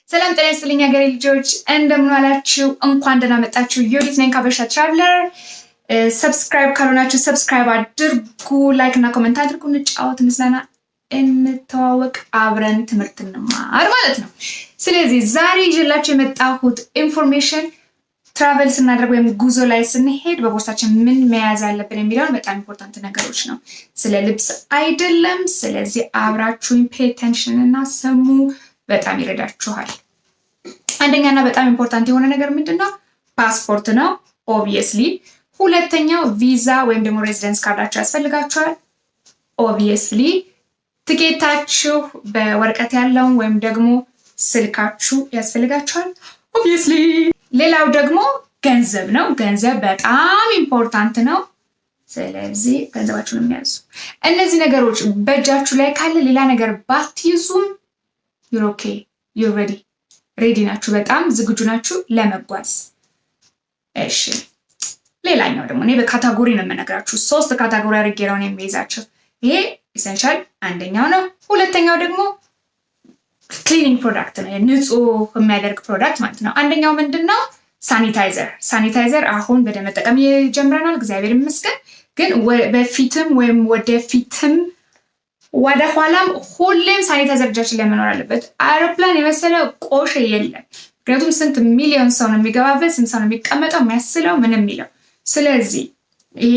ሰላም ጤና ይስጥልኝ ሀገሬ ልጆች እንደምን ዋላችሁ? እንኳን ደህና መጣችሁ። ዮዲት ነኝ ከሀበሻ ትራቭለር። ሰብስክራይብ ካልሆናችሁ ሰብስክራይብ አድርጉ፣ ላይክ እና ኮሜንት አድርጉ። እንጫወት፣ እንዝናና፣ እንተዋወቅ፣ አብረን ትምህርት እንማር ማለት ነው። ስለዚህ ዛሬ ይዤላችሁ የመጣሁት ኢንፎርሜሽን ትራቨል ስናደርግ ወይም ጉዞ ላይ ስንሄድ በቦርሳችን ምን መያዝ አለብን የሚለውን በጣም ኢምፖርታንት ነገሮች ነው። ስለ ልብስ አይደለም። ስለዚህ አብራችሁኝ ፔይ አቴንሽን እና ስሙ፣ በጣም ይረዳችኋል። አንደኛና በጣም ኢምፖርታንት የሆነ ነገር ምንድነው? ፓስፖርት ነው ኦብቪየስሊ። ሁለተኛው ቪዛ ወይም ደግሞ ሬዚደንስ ካርዳችሁ ያስፈልጋችኋል ኦብቪየስሊ። ትኬታችሁ በወረቀት ያለውን ወይም ደግሞ ስልካችሁ ያስፈልጋችኋል ኦብቪየስሊ። ሌላው ደግሞ ገንዘብ ነው። ገንዘብ በጣም ኢምፖርታንት ነው። ስለዚህ ገንዘባችሁን የሚያዙ እነዚህ ነገሮች በእጃችሁ ላይ ካለ ሌላ ነገር ባትይዙም you're okay, you're ready, ሬዲ ናችሁ፣ በጣም ዝግጁ ናችሁ ለመጓዝ። እሺ ሌላኛው ደግሞ እኔ በካታጎሪ ነው የምነግራችሁ። 3 ካታጎሪ አድርጌ ነው የሚይዛቸው። ይሄ ኢሰንሻል አንደኛው ነው። ሁለተኛው ደግሞ ክሊኒንግ ፕሮዳክት ነው፣ ንጹህ የሚያደርግ ፕሮዳክት ማለት ነው። አንደኛው ምንድነው? ሳኒታይዘር። ሳኒታይዘር አሁን በደንብ መጠቀም ጀምረናል፣ እግዚአብሔር ይመስገን። ግን በፊትም ወይም ወደፊትም ወደ ኋላም ሁሌም ሳኒታይዘር እጃችን ላይ መኖር አለበት። አውሮፕላን የመሰለ ቆሼ የለም። ምክንያቱም ስንት ሚሊዮን ሰው ነው የሚገባበት፣ ስንት ሰው ነው የሚቀመጠው፣ የሚያስለው ምን የሚለው። ስለዚህ ይሄ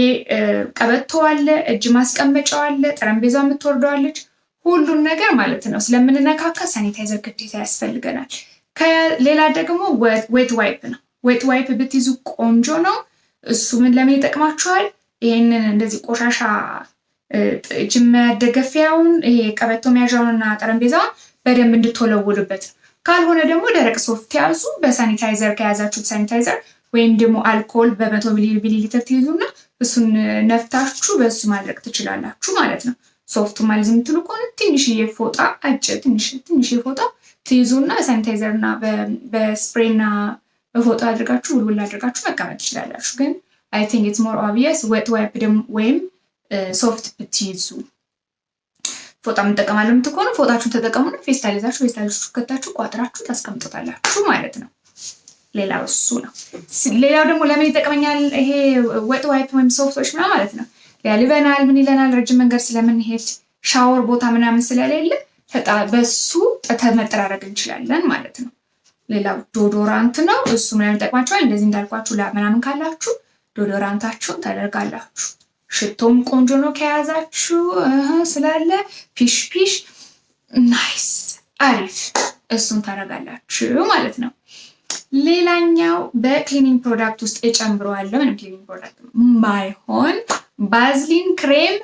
ቀበቶ አለ፣ እጅ ማስቀመጫው አለ፣ ጠረጴዛው የምትወርደዋለች፣ ሁሉን ነገር ማለት ነው ስለምንነካካ ሳኒታይዘር ግዴታ ያስፈልገናል። ሌላ ደግሞ ዌት ዋይፕ ነው። ዌት ዋይፕ ብትይዙ ቆንጆ ነው። እሱ ምን ለምን ይጠቅማችኋል? ይሄንን እንደዚህ ቆሻሻ እጅ መደገፊያውን ይሄ ቀበቶ መያዣውንና ጠረጴዛውን በደንብ እንድትወለውሉበት ነው። ካልሆነ ደግሞ ደረቅ ሶፍት ያዙ። በሳኒታይዘር ከያዛችሁት ሳኒታይዘር ወይም ደግሞ አልኮል በ100 ሚሊ ሊትር ትይዙና እሱን ነፍታችሁ በሱ ማድረግ ትችላላችሁ ማለት ነው። ሶፍቱ ማለት የምትሉ ከሆነ ትንሽዬ ፎጣ አጭር ትንሽዬ ፎጣ ትይዙና ሳኒታይዘርና በስፕሬና በፎጣ አድርጋችሁ ውልውል አድርጋችሁ መቀመጥ ትችላላችሁ። ግን አይ ቲንክ ኢትስ ሞር ኦብቪየስ ዌት ዋይፕ ደግሞ ወይም ሶፍት ብትይዙ። ፎጣ የምትጠቀማለሁ የምትሆኑ ፎጣችሁን ተጠቀሙና ፌስታል ይዛችሁ ፌስታላችሁ ከታችሁ ቋጥራችሁ ታስቀምጡታላችሁ ማለት ነው። ሌላው እሱ ነው። ሌላው ደግሞ ለምን ይጠቅመኛል ይሄ ዌት ዋይፕ ወይም ሶፍቶች ማለት ነው? ያልበናል ምን ይለናል? ረጅም መንገድ ስለምንሄድ ሻወር ቦታ ምናምን ስለሌለ በሱ መጠራረግ እንችላለን ማለት ነው። ሌላው ዶዶራንት ነው። እሱ ምናምን ይጠቅማችኋል። እንደዚህ እንዳልኳችሁ ምናምን ካላችሁ ዶዶራንታችሁን ታደርጋላችሁ። ሽቶም ቆንጆ ነው ከያዛችሁ ስላለ ፒሽ ናይስ አሪፍ፣ እሱን ታደርጋላችሁ ማለት ነው። ሌላኛው በክሊኒንግ ፕሮዳክት ውስጥ እጨምረዋለሁ። ምንም ክሊኒንግ ፕሮዳክት ማይሆን ባዝሊን ክሬም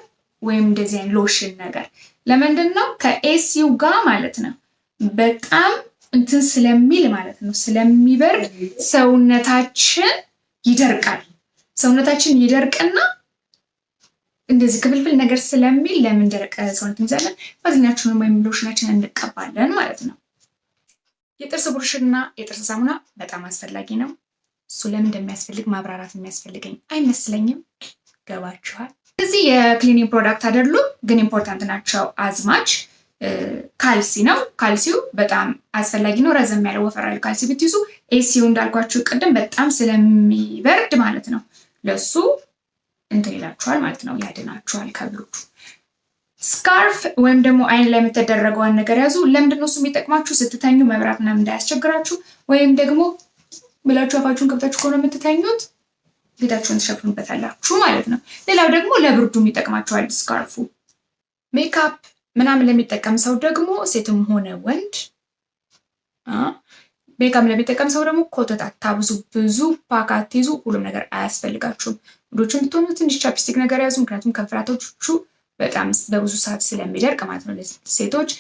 ወይም እንደዚህ አይነት ሎሽን ነገር። ለምንድን ነው? ከኤሲዩ ጋር ማለት ነው በጣም እንትን ስለሚል ማለት ነው ስለሚበርድ ሰውነታችን ይደርቃል። ሰውነታችን ይደርቅና እንደዚህ ክፍልፍል ነገር ስለሚል ለምን ደረቀ ሰውነት እንይዛለን? ባዝሊናችንን ወይም ሎሽናችንን እንቀባለን ማለት ነው። የጥርስ ብሩሽና የጥርስ ሳሙና በጣም አስፈላጊ ነው። እሱ ለምን እንደሚያስፈልግ ማብራራት የሚያስፈልገኝ አይመስለኝም። ገባችኋል? እዚህ የክሊኒንግ ፕሮዳክት አይደሉም፣ ግን ኢምፖርታንት ናቸው። አዝማች ካልሲ ነው። ካልሲው በጣም አስፈላጊ ነው። ረዘም ያለ ወፈር ያለ ካልሲ ብትይዙ ኤሲዩ እንዳልኳችሁ ቅድም በጣም ስለሚበርድ ማለት ነው ለሱ እንትን ይላችኋል ማለት ነው፣ ያድናችኋል ከብርዱ። ስካርፍ ወይም ደግሞ አይን ላይ የምትደረገውን ነገር ያዙ። ለምንድን ነው እሱ የሚጠቅማችሁ? ስትተኙ መብራት ምናምን እንዳያስቸግራችሁ፣ ወይም ደግሞ ብላችሁ አፋችሁን ከብታችሁ ከሆነ የምትተኙት ፊታችሁን ትሸፍኑበታላችሁ ማለት ነው። ሌላው ደግሞ ለብርዱም ይጠቅማችኋል ስካርፉ። ሜካፕ ምናምን ለሚጠቀም ሰው ደግሞ ሴትም ሆነ ወንድ ሜካፕ ለሚጠቀም ሰው ደግሞ ኮተት አታብዙ፣ ብዙ ፓክ አትይዙ። ሁሉም ነገር አያስፈልጋችሁም። ወንዶችም ብትሆኑ ትንሽ ቻፕስቲክ ነገር ያዙ፣ ምክንያቱም ከንፈራቶቹ በጣም በብዙ ሰዓት ስለሚደርቅ ማለት ነው። ሴቶች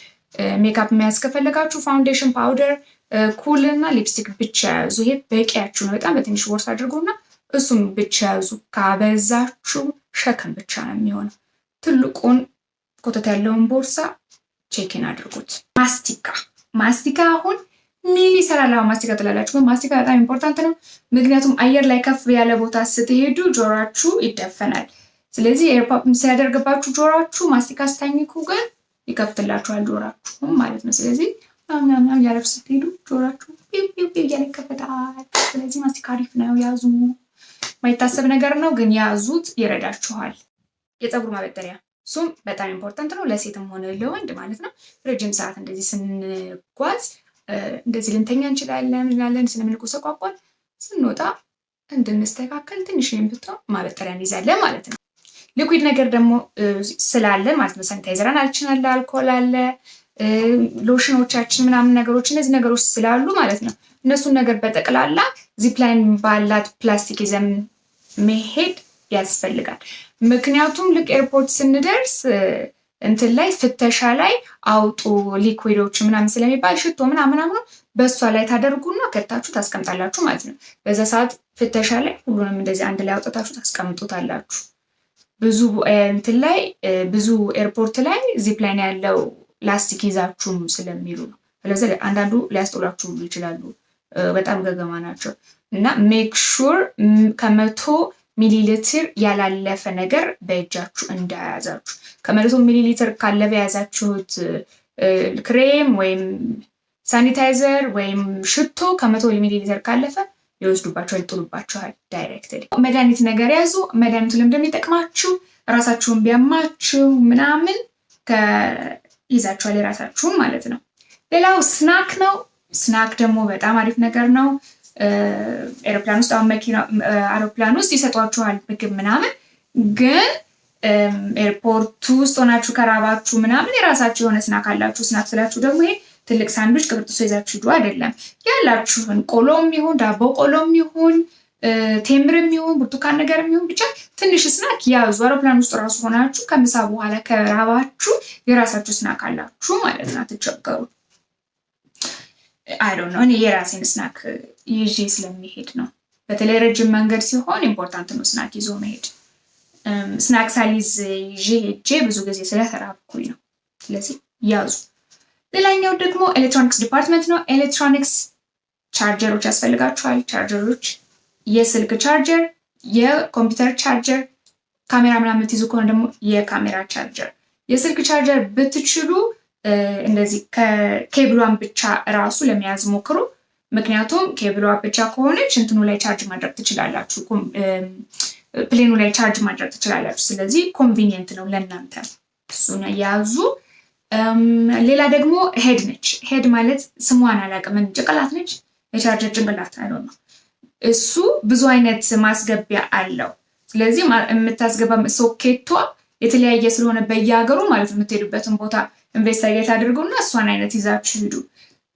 ሜካፕ መያዝ ከፈለጋችሁ ፋውንዴሽን፣ ፓውደር፣ ኩል እና ሊፕስቲክ ብቻ ያዙ። ይሄ በቂያችሁ ነው። በጣም በትንሽ ቦርሳ አድርጉና እሱም ብቻ ያዙ። ካበዛችሁ ሸክም ብቻ ነው የሚሆነው። ትልቁን ኮተት ያለውን ቦርሳ ቼኪን አድርጉት። ማስቲካ አሁን ምን ይሰራል? ማስቲካ ትላላችሁ። ማስቲካ በጣም ኢምፖርታንት ነው። ምክንያቱም አየር ላይ ከፍ ያለ ቦታ ስትሄዱ ጆሮአችሁ ይደፈናል። ስለዚህ ኤርፖፕ ሲያደርግባችሁ ጆሮአችሁ ማስቲካ ስታኝኩ ግን ይከፍትላችኋል ጆሮአችሁ ማለት ነው። ስለዚህ ምናምን ያለፍ ስትሄዱ ጆሮአችሁ ፒው ፒው ፒው እያለ ይከፈታል። ስለዚህ ማስቲካ አሪፍ ነው፣ ያዙ። ማይታሰብ ነገር ነው ግን ያዙት፣ ይረዳችኋል። የፀጉር ማበጠሪያ እሱም በጣም ኢምፖርታንት ነው፣ ለሴትም ሆነ ለወንድ ማለት ነው። ረጅም ሰዓት እንደዚህ ስንጓዝ እንደዚህ ልንተኛ እንችላለን ስለምንቆሰቋቋል፣ ስንወጣ እንድንስተካከል ትንሽ ብትሆን ማበጠሪያ እንይዛለን ማለት ነው። ሊኩዊድ ነገር ደግሞ ስላለ ማለት ነው፣ ሳኒታይዘር አለ፣ አልኮል አለ፣ ሎሽኖቻችን ምናምን ነገሮች፣ እነዚህ ነገሮች ስላሉ ማለት ነው። እነሱን ነገር በጠቅላላ ዚፕላይን ባላት ፕላስቲክ ይዘን መሄድ ያስፈልጋል። ምክንያቱም ልክ ኤርፖርት ስንደርስ እንትን ላይ ፍተሻ ላይ አውጡ ሊኩዊዶች ምናምን ስለሚባል ሽቶ ምናምን በእሷ ላይ ታደርጉና ከታችሁ ታስቀምጣላችሁ ማለት ነው። በዛ ሰዓት ፍተሻ ላይ ሁሉንም እንደዚህ አንድ ላይ አውጥታችሁ ታስቀምጡታላችሁ። ብዙ እንትን ላይ ብዙ ኤርፖርት ላይ ዚፕላይን ያለው ላስቲክ ይዛችሁም ስለሚሉ ነው። ስለዚህ አንዳንዱ ሊያስጥሏችሁ ይችላሉ፣ በጣም ገገማ ናቸው። እና ሜክ ሹር 100 ሚሊ ሊትር ያላለፈ ነገር በእጃችሁ እንዳያዛችሁ። 100 ሚሊ ሊትር ካለፈ የያዛችሁት ክሬም ወይም ሳኒታይዘር ወይም ሽቶ 100 ሚሊ ሊትር ካለፈ ይወስዱባችኋል፣ ይጥሉባችኋል ዳይሬክትሊ። መድኃኒት ነገር ያዙ። መድኃኒቱ ለምን እንደሚጠቅማችሁ ራሳችሁን ቢያማችሁ ምናምን ይዛችኋል የራሳችሁን ማለት ነው። ሌላው ስናክ ነው። ስናክ ደግሞ በጣም አሪፍ ነገር ነው። ኤሮፕላን ውስጥ አውሮፕላን ውስጥ ይሰጧችኋል ምግብ ምናምን፣ ግን ኤርፖርት ውስጥ ሆናችሁ ከራባችሁ ምናምን የራሳችሁ የሆነ ስናክ አላችሁ። ስናክ ስላችሁ ደግሞ ይሄ ትልቅ ሳንዱች ቅብርጥሶ ይዛችሁ ሂዱ አይደለም። ያላችሁን ቆሎም ይሁን ዳቦ ቆሎም ይሁን ቴምርም ይሁን ብርቱካን ነገርም ይሁን ብቻ ትንሽ ስናክ ያዙ። አውሮፕላን ውስጥ ራሱ ሆናችሁ ከምሳ በኋላ ከራባችሁ የራሳችሁ ስናክ አላችሁ ማለት ነው። አትቸገሩ። አይ ዶንት ኖ እኔ የራሴን ስናክ ይዤ ስለሚሄድ ነው። በተለይ ረጅም መንገድ ሲሆን ኢምፖርታንት ነው ስናክ ይዞ መሄድ። ስናክ ሳሊዝ ይዤ ሄጄ ብዙ ጊዜ ስለተራብኩኝ ነው። ስለዚህ ያዙ። ሌላኛው ደግሞ ኤሌክትሮኒክስ ዲፓርትመንት ነው። ኤሌክትሮኒክስ ቻርጀሮች ያስፈልጋችኋል። ቻርጀሮች የስልክ ቻርጀር፣ የኮምፒውተር ቻርጀር፣ ካሜራ ምናምን የምትይዙ ከሆነ ደግሞ የካሜራ ቻርጀር። የስልክ ቻርጀር ብትችሉ እንደዚህ ከኬብሏን ብቻ ራሱ ለመያዝ ሞክሩ። ምክንያቱም ኬብሏ ብቻ ከሆነች እንትኑ ላይ ቻርጅ ማድረግ ትችላላችሁ፣ ፕሌኑ ላይ ቻርጅ ማድረግ ትችላላችሁ። ስለዚህ ኮንቪኒየንት ነው ለእናንተ፣ እሱን ያዙ። ሌላ ደግሞ ሄድ ነች። ሄድ ማለት ስሟን አላውቅም፣ ጭንቅላት ነች፣ የቻርጀር ጭንቅላት አይደል ነው። እሱ ብዙ አይነት ማስገቢያ አለው። ስለዚህ የምታስገባ ሶኬቷ የተለያየ ስለሆነ በየሀገሩ ማለት የምትሄዱበትን ቦታ ኢንቨስቲጌት አድርጉና እሷን አይነት ይዛችሁ ሂዱ።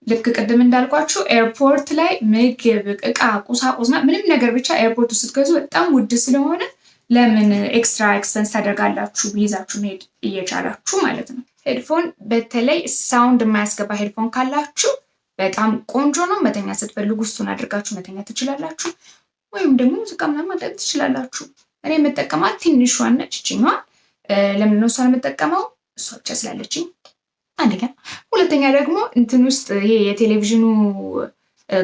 ልክ ቅድም እንዳልኳችሁ ኤርፖርት ላይ ምግብ፣ እቃ፣ ቁሳቁስ ምንም ነገር ብቻ ኤርፖርት ውስጥ ስትገዙ በጣም ውድ ስለሆነ ለምን ኤክስትራ ኤክስፐንስ ታደርጋላችሁ? ይዛችሁ መሄድ እየቻላችሁ ማለት ነው። ሄድፎን በተለይ ሳውንድ የማያስገባ ሄድፎን ካላችሁ በጣም ቆንጆ ነው። መተኛ ስትፈልጉ እሱን አድርጋችሁ መተኛ ትችላላችሁ። ወይም ደግሞ ሙዚቃ ምናምን ማድረግ ትችላላችሁ። እኔ የምጠቀማት ትንሿን ነች ይችኛዋ። ለምን ነው እሷን የምጠቀመው? እሷ ብቻ ስላለችኝ አንደኛ። ሁለተኛ ደግሞ እንትን ውስጥ ይሄ የቴሌቪዥኑ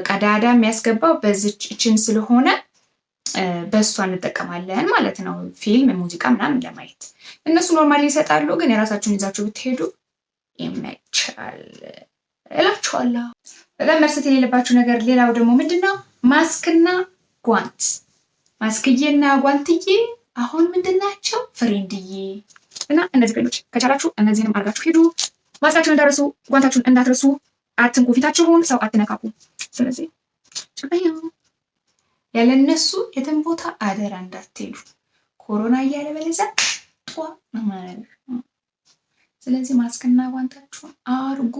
ቀዳዳ የሚያስገባው በዚችን ስለሆነ በእሷ እንጠቀማለን ማለት ነው። ፊልም፣ ሙዚቃ ምናምን ለማየት እነሱ ኖርማሊ ይሰጣሉ፣ ግን የራሳችሁን ይዛችሁ ብትሄዱ ይመቻል እላችኋለሁ። በጣም መርሳት የሌለባችሁ ነገር ሌላው ደግሞ ምንድነው? ማስክና ጓንት። ማስክዬና ጓንትዬ አሁን ምንድናቸው? ፍሬንድዬ እና እነዚህ ፍሬንዶች ከቻላችሁ እነዚህንም አድርጋችሁ ሄዱ። ማስካችሁን እንዳትረሱ፣ ጓንታችሁን እንዳትረሱ። አትንኩ፣ ፊታችሁን ሰው አትነካኩ። ስለዚህ ያለ እነሱ የትም ቦታ አደራ እንዳትሄዱ፣ ኮሮና እያለ በለዚያ ጧ ማለት ነው። ስለዚህ ማስክና ጓንታችሁን አርጉ፣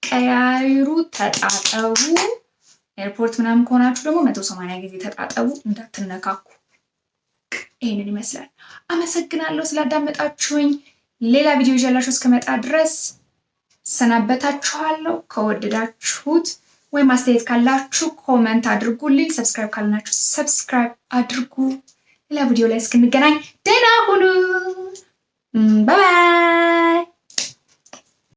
ቀያይሩ፣ ተጣጠቡ። ኤርፖርት ምናምን ከሆናችሁ ደግሞ 180 ጊዜ ተጣጠቡ፣ እንዳትነካኩ። ይሄንን ይመስላል። አመሰግናለሁ ስላዳመጣችሁኝ። ሌላ ቪዲዮ ይዤላችሁ እስከመጣ ድረስ ሰናበታችኋለሁ። ከወደዳችሁት ወይም አስተያየት ካላችሁ ኮመንት አድርጉልኝ። ሰብስክራይብ ካልናችሁ ሰብስክራይብ አድርጉ። ሌላ ቪዲዮ ላይ እስክንገናኝ ደህና ሁኑ። ባይ ባይ።